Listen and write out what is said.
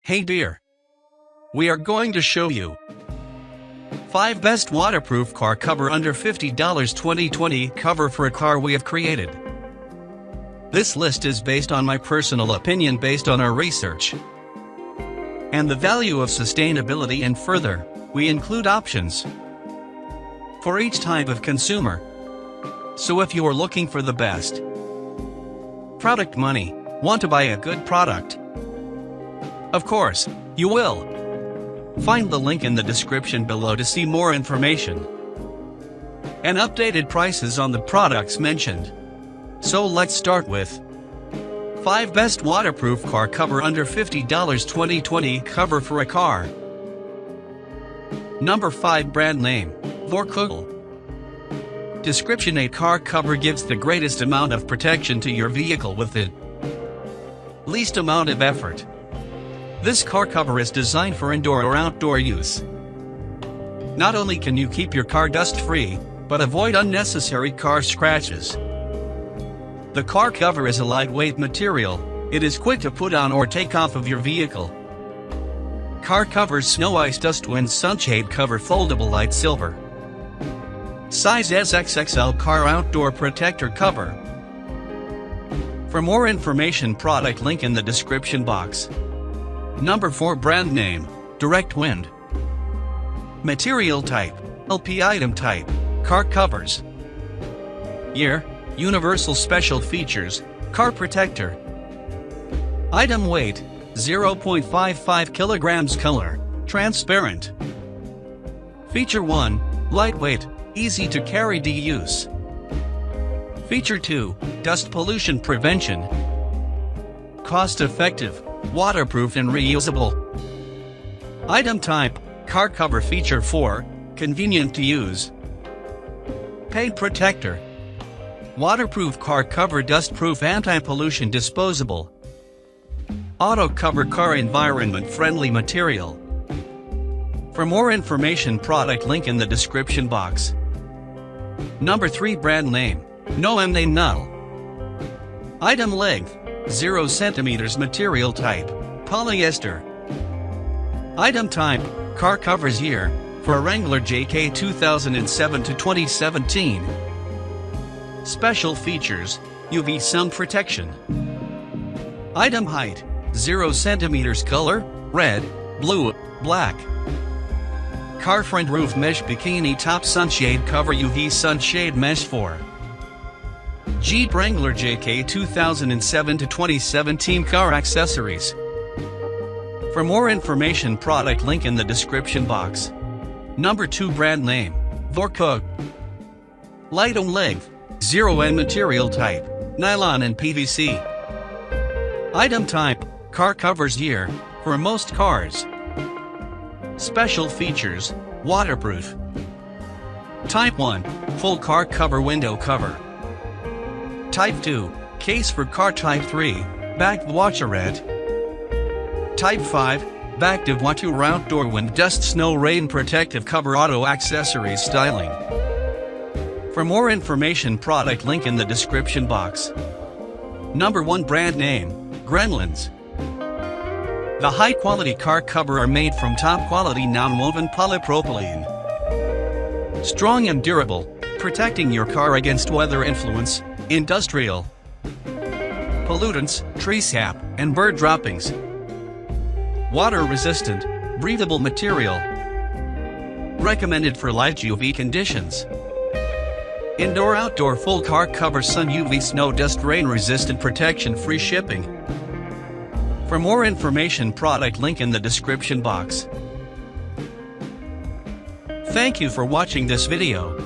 Hey dear! We are going to show you 5 best waterproof car cover under $50 2020 cover for a car we have created. This list is based on my personal opinion based on our research and the value of sustainability, and further, we include options for each type of consumer. So if you are looking for the best product money, want to buy a good product, of course, you will. Find the link in the description below to see more information and updated prices on the products mentioned. So let's start with 5 best waterproof car cover under $50 2020 cover for a car. Number 5 brand name, Wndow. Description: a car cover gives the greatest amount of protection to your vehicle with the least amount of effort. This car cover is designed for indoor or outdoor use. Not only can you keep your car dust-free, but avoid unnecessary car scratches. The car cover is a lightweight material. It is quick to put on or take off of your vehicle. Car covers: snow, ice, dust, wind, sunshade cover, foldable, light silver. Size S-XXL car outdoor protector cover. For more information, product link in the description box. Number 4 brand name, Direct Wind. Material type, LP. Item type, car covers. Year, universal. Special features, car protector. Item weight, 0.55 kilograms. Color, transparent. Feature 1, lightweight, easy to carry, use. Feature 2, dust pollution prevention. Cost effective, waterproof and reusable. Item type, car cover. Feature 4, convenient to use. Paint protector. Waterproof car cover, dustproof, anti-pollution, disposable. Auto cover, car environment friendly material. For more information, product link in the description box. Number 3 brand name, Wndow. Item length, 0 cm. Material type, polyester. Item type, car covers. Year, for a Wrangler JK 2007 to 2017. Special features, UV sun protection. Item height, 0 cm. Color, red, blue, black. Car front roof mesh bikini top sunshade cover, UV sunshade mesh for Jeep Wrangler JK 2007 to 2017 car accessories. For more information, product link in the description box. Number 2 brand name, Wndow. Light on length, 0 N. Material type, nylon and PVC. Item type, car covers. Year, for most cars. Special features, waterproof. Type 1, full car cover, window cover. Type 2, case for car. Type 3, back washerette. Type 5, back to outdoor wind, dust, snow, rain protective cover. Auto accessories styling. For more information, product link in the description box. Number 1 brand name, Gremlins. The high-quality car cover are made from top-quality non-woven polypropylene. Strong and durable, protecting your car against weather influence, industrial pollutants, tree sap, and bird droppings. Water-resistant, breathable material. Recommended for light UV conditions. Indoor-outdoor full car cover, sun, UV, snow, dust, rain-resistant protection, free shipping. For more information, product link in the description box. Thank you for watching this video.